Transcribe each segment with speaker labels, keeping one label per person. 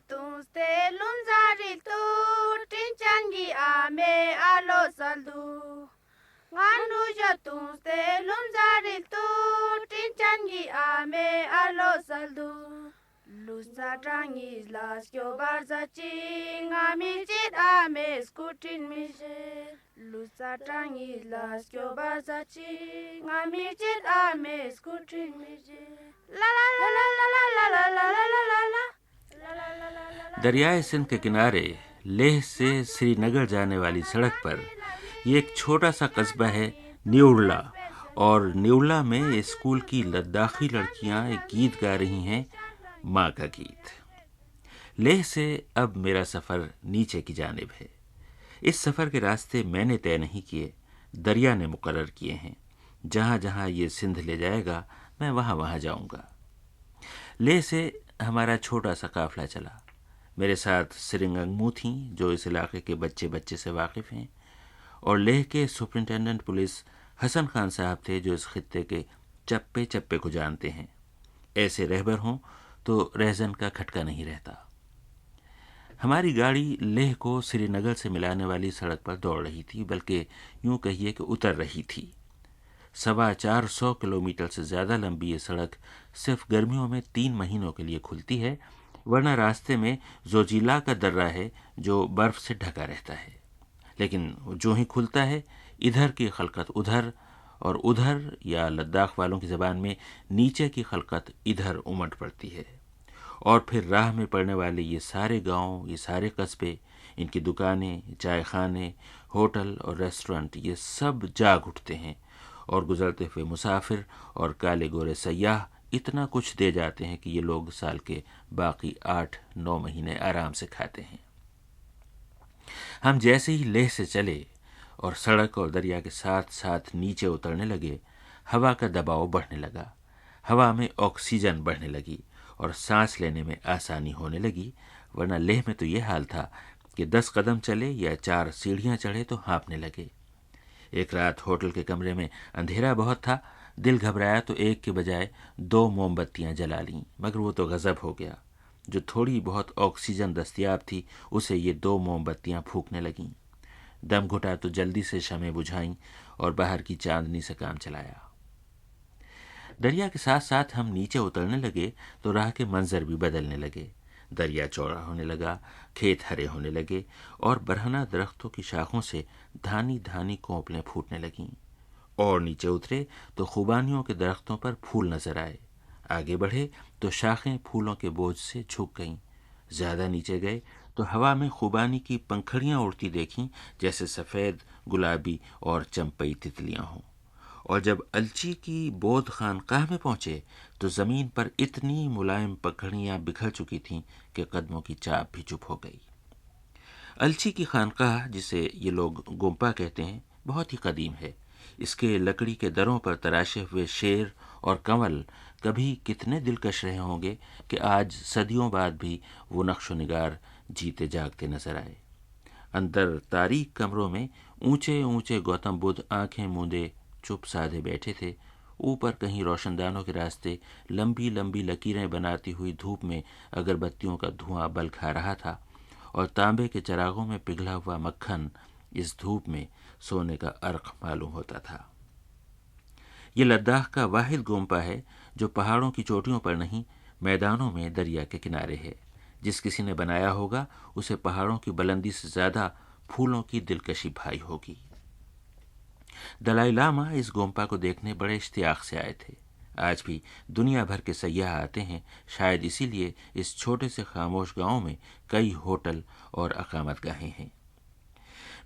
Speaker 1: tunste lunzari tu tinchangi ame alo saldu. Nganu tunste lunzari tu tinchangi ame alo saldu. Lusa trangi las kyo barzachi ngami chit ame skutin mise. Lusa trangi las kyo barzachi ngami chit ame skutin mise. La la la la la la la la la la la la la.
Speaker 2: दरियाए Sindh के किनारे लेह से श्रीनगर जाने वाली सड़क पर ये एक छोटा सा कस्बा है न्यूरला, और न्यूरला में स्कूल की लद्दाखी लड़कियां एक गीत गा रही हैं, माँ का गीत। लेह से अब मेरा सफ़र नीचे की जानिब है। इस सफ़र के रास्ते मैंने तय नहीं किए, दरिया ने मुकर्रर किए हैं। जहाँ जहाँ ये सिंध ले जाएगा मैं वहाँ वहाँ जाऊँगा। लेह से हमारा छोटा सा काफिला चला। मेरे साथ सिरिंग अंगमू थीं, जो इस इलाके के बच्चे बच्चे से वाकिफ़ हैं, और लेह के सुपरिंटेंडेंट पुलिस हसन खान साहब थे, जो इस खित्ते के चप्पे चप्पे को जानते हैं। ऐसे रहबर हों तो रहजन का खटका नहीं रहता। हमारी गाड़ी लेह को श्रीनगर से मिलाने वाली सड़क पर दौड़ रही थी, बल्कि यूं कहिए कि उतर रही थी। 450 किलोमीटर से ज़्यादा लंबी ये सड़क सिर्फ गर्मियों में 3 महीनों के लिए खुलती है, वरना रास्ते में जोजिला का दर्रा है जो बर्फ़ से ढका रहता है। लेकिन जो ही खुलता है, इधर की खलकत उधर, और उधर या लद्दाख वालों की ज़बान में नीचे की खलकत इधर उमड़ पड़ती है। और फिर राह में पड़ने वाले ये सारे गांव, ये सारे कस्बे, इनकी दुकानें, चाय खाने, होटल और रेस्टोरेंट, ये सब जाग उठते हैं, और गुजरते हुए मुसाफिर और काले गोरे सयाह इतना कुछ दे जाते हैं कि ये लोग साल के बाकी 8-9 महीने आराम से खाते हैं। हम जैसे ही लेह से चले और सड़क और दरिया के साथ साथ नीचे उतरने लगे, हवा का दबाव बढ़ने लगा, हवा में ऑक्सीजन बढ़ने लगी और सांस लेने में आसानी होने लगी। वरना लेह में तो ये हाल था कि 10 कदम चले या 4 सीढ़ियाँ चढ़े तो हाँफने लगे। एक रात होटल के कमरे में अंधेरा बहुत था। दिल घबराया तो एक के बजाय 2 मोमबत्तियां जला लीं, मगर वो तो गज़ब हो गया। जो थोड़ी बहुत ऑक्सीजन दस्तयाब थी, उसे ये 2 मोमबत्तियां फूंकने लगीं। दम घुटा तो जल्दी से शमें बुझाईं और बाहर की चांदनी से काम चलाया। दरिया के साथ साथ हम नीचे उतरने लगे तो राह के मंजर भी बदलने लगे। दरिया चौड़ा होने लगा, खेत हरे होने लगे, और बरहना दरख्तों की शाखों से धानी धानी कोंपलें फूटने लगीं। और नीचे उतरे तो खुबानियों के दरख्तों पर फूल नजर आए। आगे बढ़े तो शाखें फूलों के बोझ से झुक गईं। ज़्यादा नीचे गए तो हवा में खुबानी की पंखड़ियाँ उड़ती देखीं, जैसे सफ़ेद, गुलाबी और चंपई तितलियाँ हों। और जब अलची की बोध खानकाह में पहुंचे तो ज़मीन पर इतनी मुलायम पंखड़ियाँ बिखर चुकी थीं कि कदमों की चाप भी चुप हो गई। अलची की खानकाह, जिसे ये लोग गुम्पा कहते हैं, बहुत ही कदीम है। इसके लकड़ी के दरों पर तराशे हुए शेर और कंवल कभी कितने दिलकश रहे होंगे कि आज सदियों बाद भी वो नक्शो निगार जीते जागते नजर आए। अंदर तारीक कमरों में ऊंचे ऊंचे गौतम बुद्ध आंखें मूंदे चुप साधे बैठे थे। ऊपर कहीं रोशनदानों के रास्ते लंबी लंबी लकीरें बनाती हुई धूप में अगरबत्तियों का धुआं बल खा रहा था, और तांबे के चरागों में पिघला हुआ मक्खन इस धूप में सोने का अर्क मालूम होता था। ये लद्दाख का वाहिद गोम्पा है जो पहाड़ों की चोटियों पर नहीं, मैदानों में दरिया के किनारे है। जिस किसी ने बनाया होगा उसे पहाड़ों की बुलंदी से ज़्यादा फूलों की दिलकशी भाई होगी। दलाई लामा इस गोम्पा को देखने बड़े इश्तियाक से आए थे। आज भी दुनिया भर के सयाह आते हैं, शायद इसीलिए इस छोटे से खामोश गांव में कई होटल और अकामतगाहें हैं।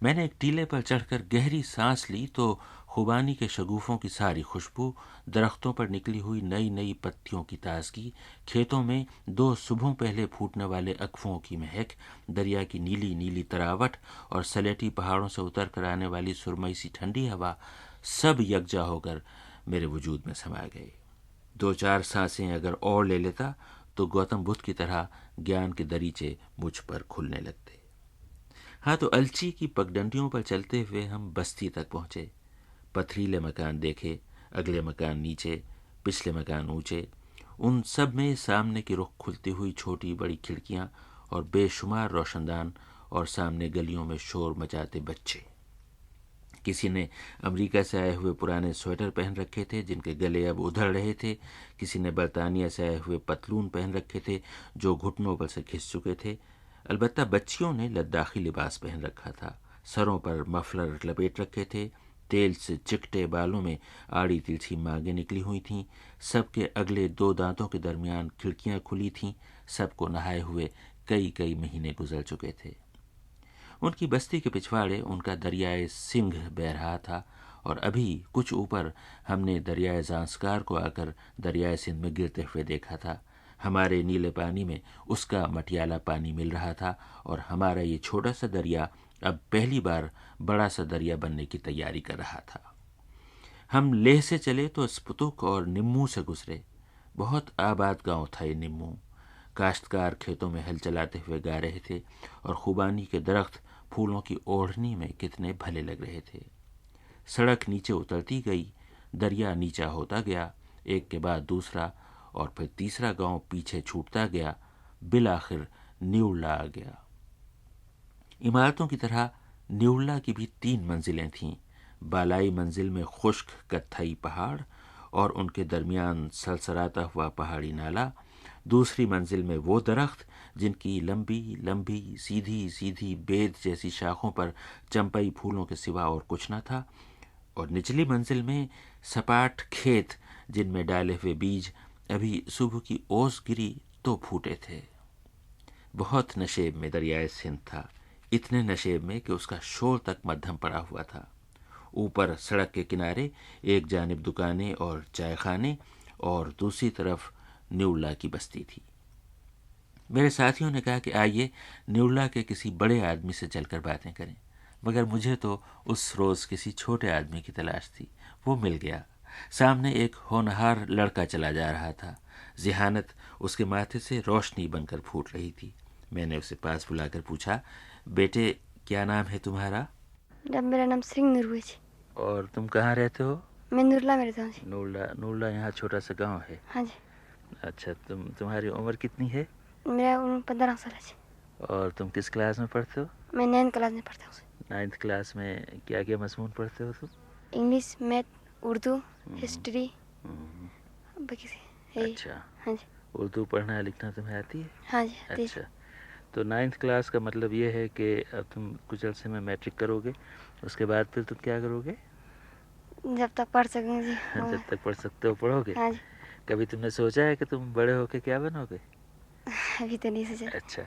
Speaker 2: मैंने एक टीले पर चढ़कर गहरी सांस ली तो खुबानी के शगुफों की सारी खुशबू, दरख्तों पर निकली हुई नई नई पत्तियों की ताजगी, खेतों में 2 सुबहों पहले फूटने वाले अकफों की महक, दरिया की नीली नीली तरावट और सलेटी पहाड़ों से उतर कर आने वाली सुरमई सी ठंडी हवा, सब यकजा होकर मेरे वजूद में समा गए। 2-4 सांसें अगर और ले लेता तो गौतम बुद्ध की तरह ज्ञान के दरीचे मुझ पर खुलने लगते। हाँ, तो अलची की पगडंडियों पर चलते हुए हम बस्ती तक पहुँचे। पथरीले मकान देखे, अगले मकान नीचे, पिछले मकान ऊंचे, उन सब में सामने की रुख खुलती हुई छोटी बड़ी खिड़कियाँ اور بے شمار روشندان اور سامنے گلیوں میں شور مچاتے بچے۔ کسی نے امریکہ سے آئے ہوئے پرانے سویٹر پہن رکھے تھے جن کے گلے اب ادھڑ رہے تھے، کسی نے برطانیہ سے آئے ہوئے پتلون پہن رکھے تھے جو گھٹنوں پر سے کھس چکے تھے۔ البتہ بچیوں نے لداخی لباس پہن رکھا تھا، سروں پر مفلر لپیٹ رکھے تھے، تیل سے چکٹے بالوں میں آڑی تلچھی مانگیں نکلی ہوئی تھیں، سب کے اگلے 2 دانتوں کے درمیان کھڑکیاں کھلی تھیں، سب کو نہائے ہوئے کئی مہینے گزر چکے تھے۔ ان کی بستی کے پچھواڑے ان کا دریائے سنگھ بہہ رہا تھا، اور ابھی کچھ اوپر ہم نے دریائے زانسکار کو آ کر دریائے سندھ میں گرتے ہوئے دیکھا تھا۔ ہمارے نیلے پانی میں اس کا مٹیالہ پانی مل رہا تھا، اور ہمارا یہ چھوٹا سا دریا اب پہلی بار بڑا سا دریا بننے کی تیاری کر رہا تھا۔ ہم لیہ سے چلے تو اسپتک اور نمو سے گزرے۔ بہت آباد گاؤں تھا یہ نمو۔ کاشتکار کھیتوں میں ہل چلاتے ہوئے گا رہے تھے، اور خوبانی کے درخت پھولوں کی اوڑھنی میں کتنے بھلے لگ رہے تھے۔ سڑک نیچے اترتی گئی، دریا نیچا ہوتا گیا، ایک کے بعد دوسرا، اور پھر تیسرا گاؤں پیچھے چھوٹتا گیا، بالآخر نیوڑلہ آ گیا۔ عمارتوں کی طرح نیوڑلہ کی بھی 3 منزلیں تھیں۔ بالائی منزل میں خشک کتھئی پہاڑ اور ان کے درمیان سلسلاتا ہوا پہاڑی نالا، دوسری منزل میں وہ درخت جن کی لمبی سیدھی بید جیسی شاخوں پر چمپئی پھولوں کے سوا اور کچھ نہ تھا، اور نچلی منزل میں سپاٹ کھیت جن میں ڈالے ہوئے بیج ابھی صبح کی اوس گری تو پھوٹے تھے۔ بہت نشیب میں دریائے سندھ تھا، اتنے نشیب میں کہ اس کا شور تک مدھم پڑا ہوا تھا۔ اوپر سڑک کے کنارے ایک جانب دکانیں اور چائے خانے، اور دوسری طرف نیوڑلہ کی بستی تھی۔ میرے ساتھیوں نے کہا کہ آئیے نیوڑلہ کے کسی بڑے آدمی سے چل کر باتیں کریں، مگر مجھے تو اس روز کسی چھوٹے آدمی کی تلاش تھی۔ وہ مل گیا۔ سامنے ایک ہونہار لڑکا چلا جا رہا تھا، ذہانت اس کے ماتھے سے روشنی بن کر پھوٹ رہی تھی۔ میں نے اسے پاس بلا کر پوچھا، بیٹے کیا نام ہے تمہارا؟
Speaker 3: جب میرا نام سنگھ نروے جی۔
Speaker 2: اور تم کہاں رہتے ہو؟
Speaker 3: میں نورلا میں رہتا ہوں جی۔
Speaker 2: نورلا یہاں چھوٹا سا گاؤں ہے؟
Speaker 3: ہاں جی۔
Speaker 2: اچھا، تمہاری عمر کتنی ہے؟
Speaker 3: میرا عمر 15 سال ہے جی۔
Speaker 2: اور تم کس کلاس میں پڑھتے ہو؟
Speaker 3: میں 9 کلاس میں پڑھتا ہوں۔
Speaker 2: 9 کلاس میں کیا کیا مضمون پڑھتے ہو تم؟
Speaker 3: انگلش، میتھ، اردو، ہسٹری، باقی
Speaker 2: اچھا،
Speaker 3: ہاں جی۔
Speaker 2: اردو پڑھنا لکھنا تمہیں آتی ہے؟
Speaker 3: ہاں جی۔
Speaker 2: اچھا، تو 9 کلاس کا مطلب یہ ہے کہ اب تم کچھ عرصے میں میٹرک کرو گے، اس کے بعد پھر تم کیا کرو گے؟
Speaker 3: جب تک پڑھ سکیں جی۔
Speaker 2: جب تک پڑھ سکتے ہو پڑھو گے؟
Speaker 3: ہاں جی۔
Speaker 2: کبھی تم نے سوچا ہے کہ تم بڑے ہو کے کیا بنو گے؟
Speaker 3: ابھی تو نہیں سوچا۔
Speaker 2: اچھا،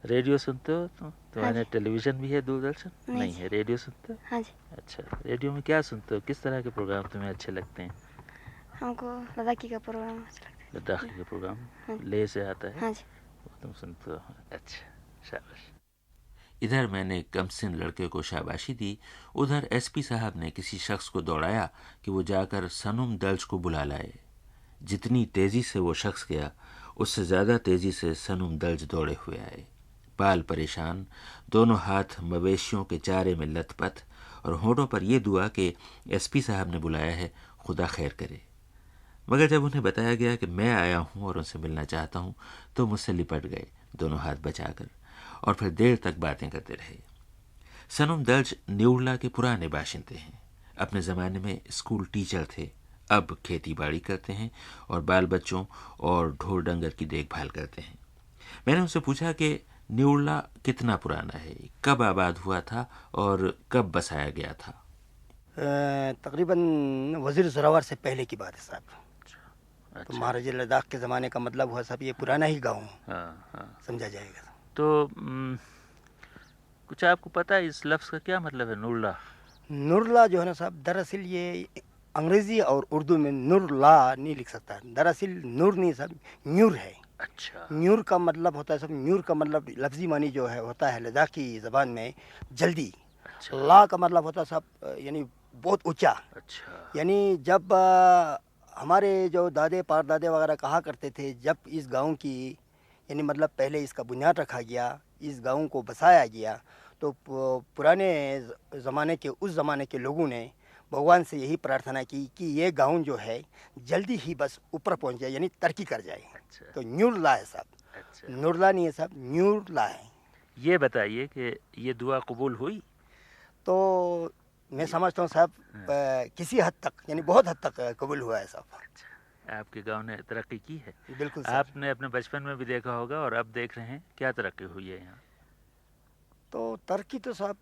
Speaker 2: ریڈیو سنتے ہو تمہارے؟ ٹیلی ویژن بھی ہے، دوردرشن نہیں ہے، ریڈیو سنتے ہو؟
Speaker 3: ہاں جی۔
Speaker 2: اچھا، ریڈیو میں کیا سنتے ہو؟ کس طرح کے پروگرام تمہیں اچھے لگتے ہیں؟
Speaker 3: ہم کو لداخی کا پروگرام اچھا لگتا ہے۔
Speaker 2: لداخی کا پروگرام لے سے آتا ہے؟
Speaker 3: ہاں جی۔
Speaker 2: وہ تم سنتے ہو؟ اچھا، شاباش۔ ادھر میں نے کم سن لڑکے کو شاباشی دی، ادھر ایس پی صاحب نے کسی شخص کو دوڑایا کہ وہ جا کر سنم دلج کو بلا لائے۔ جتنی تیزی سے وہ شخص گیا، اس سے زیادہ تیزی سے سنم دلج دوڑے ہوئے آئے، بال پریشان، دونوں ہاتھ مویشیوں کے چارے میں لت پت، اور ہونٹوں پر یہ دعا کہ ایس پی صاحب نے بلایا ہے، خدا خیر کرے۔ مگر جب انہیں بتایا گیا کہ میں آیا ہوں اور ان سے ملنا چاہتا ہوں تو مجھ سے لپٹ گئے دونوں ہاتھ بچا کر، اور پھر دیر تک باتیں کرتے رہے۔ سنم دلج نیوڑلہ کے پرانے باشندے ہیں، اپنے زمانے میں اسکول ٹیچر تھے، اب کھیتی باڑی کرتے ہیں اور بال بچوں اور ڈھور ڈنگر کی دیکھ بھال کرتے ہیں۔ میں نے ان سے پوچھا کہ نیوڑلہ کتنا پرانا ہے، کب آباد ہوا تھا اور کب بسایا گیا تھا؟
Speaker 4: تقریباً وزیر زراور سے پہلے کی بات ہے صاحب۔ تو مہاراجہ لداخ کے زمانے کا مطلب ہوا صاحب یہ پرانا ہی گاؤں سمجھا جائے گا۔
Speaker 2: تو کچھ آپ کو پتہ ہے اس لفظ کا کیا مطلب ہے نورلا؟
Speaker 4: نورلا جو ہے نا صاحب، دراصل یہ انگریزی اور اردو میں نورلا نہیں لکھ سکتا، دراصل نور نہیں صاحب، نیور ہے۔
Speaker 2: اچھا،
Speaker 4: نیور کا مطلب ہوتا ہے صاحب، نیور کا مطلب لفظی معنی جو ہے ہوتا ہے لداخی زبان میں جلدی۔ لا کا مطلب ہوتا ہے صاحب یعنی بہت اونچا۔
Speaker 2: اچھا،
Speaker 4: یعنی جب ہمارے جو دادے پار دادے وغیرہ کہا کرتے تھے، جب اس گاؤں کی یعنی مطلب پہلے اس کا بنیاد رکھا گیا، اس گاؤں کو بسایا گیا، تو پرانے زمانے کے اس زمانے کے لوگوں نے بھگوان سے یہی پرارتھنا کی کہ یہ گاؤں جو ہے جلدی ہی بس اوپر پہنچ جائے، یعنی ترقی کر جائے۔ تو نیور لا ہے صاحب۔ नूरला नहीं है साहब, न्यूरला है।
Speaker 2: ये बताइए कि ये दुआ कबूल हुई?
Speaker 4: तो मैं समझता हूँ साहब किसी हद तक, यानी बहुत हद तक कबूल हुआ है साहब।
Speaker 2: आपके गांव ने तरक्की की है?
Speaker 4: बिल्कुल सर।
Speaker 2: आपने अपने बचपन में भी देखा होगा और अब देख रहे हैं, क्या तरक्की हुई है यहाँ?
Speaker 4: तो तरक्की तो साहब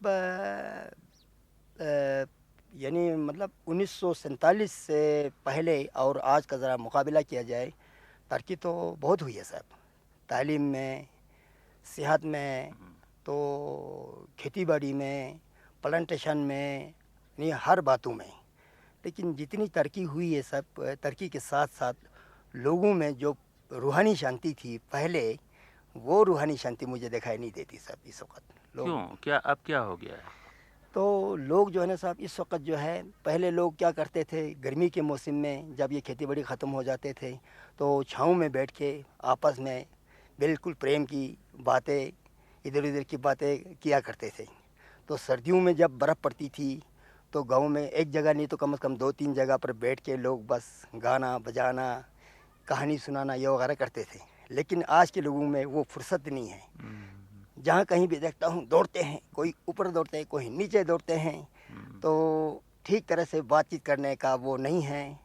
Speaker 4: यानी मतलब 1947 से पहले और आज का ज़रा मुकाबला किया जाए, तरक्की तो बहुत हुई है साहब। तालीम में, सेहत में, तो खेती बाड़ी में, प्लांटेशन में, यानी हर बातों में। लेकिन जितनी तरक्की हुई है सब, तरक्की के साथ साथ लोगों में जो रूहानी शांति थी पहले, वो रूहानी शांति मुझे दिखाई नहीं देती साहब इस वक्त।
Speaker 2: क्यों? क्या अब क्या हो गया है?
Speaker 4: तो लोग जो है ना साहब इस वक्त जो है, पहले लोग क्या करते थे, गर्मी के मौसम में जब ये खेती बाड़ी ख़त्म हो जाते थे तो छाँव में बैठ के आपस में बिल्कुल प्रेम की बातें, इधर उधर की बातें किया करते थे। तो सर्दियों में जब बर्फ़ पड़ती थी तो गांव में एक जगह नहीं तो कम से कम 2-3 जगह पर बैठ के लोग बस गाना बजाना, कहानी सुनाना ये वगैरह करते थे। लेकिन आज के लोगों में वो फुर्सत नहीं है। जहाँ कहीं भी देखता हूँ दौड़ते हैं, कोई ऊपर दौड़ते हैं, कोई नीचे दौड़ते हैं। तो ठीक तरह से बातचीत करने का वो नहीं है,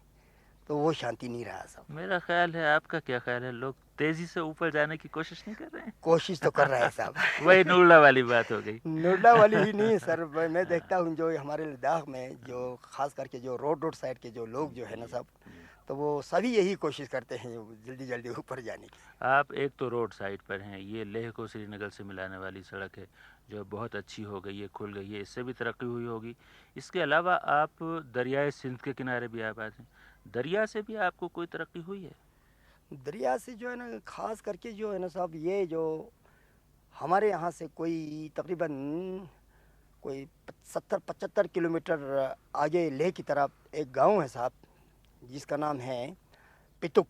Speaker 4: तो वो शांति नहीं रहा सब।
Speaker 2: मेरा ख्याल है, आपका क्या ख्याल है, लोग तेजी से ऊपर जाने की कोशिश नहीं कर रहे हैं?
Speaker 4: कोशिश तो कर रहे हैं साहब।
Speaker 2: वही नूरला वाली बात हो गई।
Speaker 4: नूरला वाली ही नहीं सर, मैं देखता हूँ जो हमारे लद्दाख में जो ख़ास करके जो रोड साइड के जो लोग जो है ना सब, तो वो सभी यही कोशिश करते हैं जल्दी जल्दी ऊपर जाने की।
Speaker 2: आप एक तो रोड साइड पर हैं, ये लेह को श्रीनगर से मिलाने वाली सड़क है जो बहुत अच्छी हो गई है, खुल गई है, इससे भी तरक्की हुई होगी। इसके अलावा आप दरियाए सिंध के किनारे भी आप आते हैं, दरिया से भी आपको कोई तरक्की हुई है?
Speaker 4: दरिया से जो है ना ख़ास करके जो है ना साहब, ये जो हमारे यहाँ से कोई तकरीबन कोई 70-75 किलोमीटर आगे लेह की तरफ एक गांव है साहब जिसका नाम है पितुक।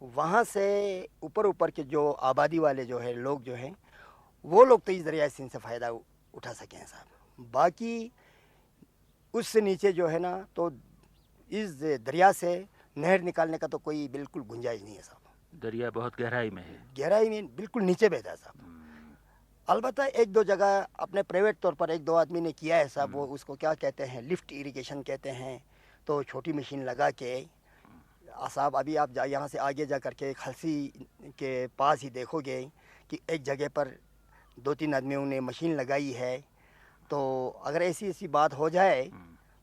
Speaker 4: वहाँ से ऊपर के जो आबादी वाले जो है लोग जो हैं, वो लोग तो इस दरिया सिंध से फ़ायदा उठा सके हैं साहब। बाकी उससे नीचे जो है ना, तो इस दरिया से नहर निकालने का तो कोई बिल्कुल गुंजाइश नहीं है साहब।
Speaker 2: दरिया बहुत गहराई में है?
Speaker 4: गहराई में बिल्कुल नीचे बहता है साहब। अलबत्ता एक दो जगह अपने प्राइवेट तौर पर एक दो आदमी ने किया है साहब, वो उसको क्या कहते हैं, लिफ्ट इरिगेशन कहते हैं। तो छोटी मशीन लगा के साहब, अभी आप यहाँ से आगे जा कर के खलसी के पास ही देखोगे कि एक जगह पर 2-3 आदमियों ने मशीन लगाई है। तो अगर ऐसी बात हो जाए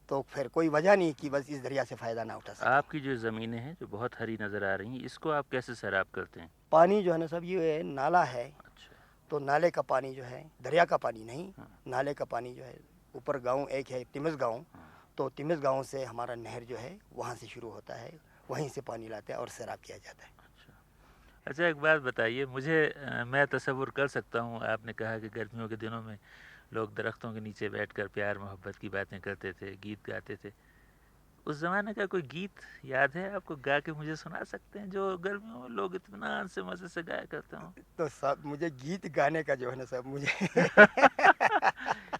Speaker 4: तो फिर कोई वजह नहीं कि बस इस दरिया से फ़ायदा ना उठा सके।
Speaker 2: आपकी जो ज़मीनें हैं जो बहुत हरी नज़र आ रही हैं, इसको आप कैसे सैराब करते हैं?
Speaker 4: पानी जो है ना सब, ये नाला है। अच्छा। तो नाले का पानी जो है, दरिया का पानी नहीं, नाले का पानी जो है, ऊपर गांव एक है तिमिस गांव, तो तिमिस गांव से हमारा नहर जो है वहाँ से शुरू होता है, वहीं से पानी लाते हैं और सैराब किया जाता है।
Speaker 2: अच्छा, एक बात बताइए मुझे, मैं तसव्वुर कर सकता हूँ, आपने कहा कि गर्मियों के दिनों में लोग दरख्तों के नीचे बैठकर प्यार मोहब्बत की बातें करते थे, गीत गाते थे। उस ज़माने का कोई गीत याद है आपको, गा के मुझे सुना सकते हैं, जो गर्मियों में लोग इत्मीनान से मज़े से गाया करते हों?
Speaker 4: तो साहब मुझे गीत गाने का जो है ना साहब, मुझे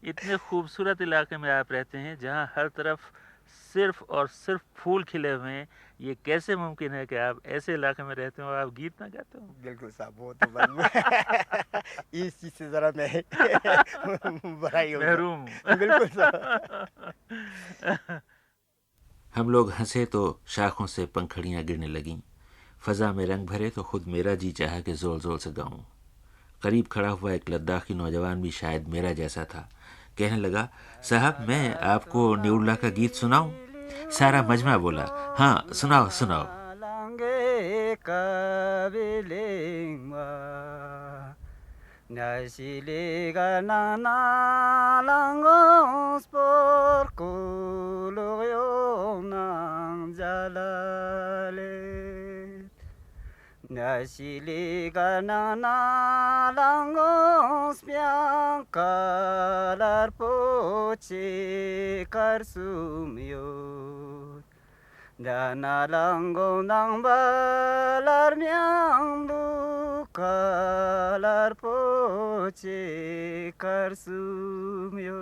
Speaker 2: इतने खूबसूरत इलाके में आप रहते हैं जहाँ हर तरफ सिर्फ और सिर्फ फूल खिले हुए हैं, ये कैसे मुमकिन है कि आप ऐसे इलाके में रहते हो आप गीत ना गाते हो?
Speaker 4: बिल्कुल साहब, वो तो इस चीज़ से ज़रा मैं बड़ा ही
Speaker 2: महरूम।
Speaker 4: बिल्कुल साहब।
Speaker 2: हम लोग हंसे तो शाखों से पंखड़ियाँ गिरने लगीं, फ़ज़ा में रंग भरे तो खुद मेरा जी चाहा कि ज़ोर ज़ोर से गाऊं। करीब खड़ा हुआ एक लद्दाखी नौजवान भी शायद मेरा जैसा था, कहने लगा, साहब मैं आपको न्यूरला का गीत सुनाऊं? सारा मजमा बोला, हाँ सुनाओ सुनाओ।
Speaker 5: Nasiliga na langos piang kalar poche karsumyo dana lango nang balar nyang du kalar poche karsumyo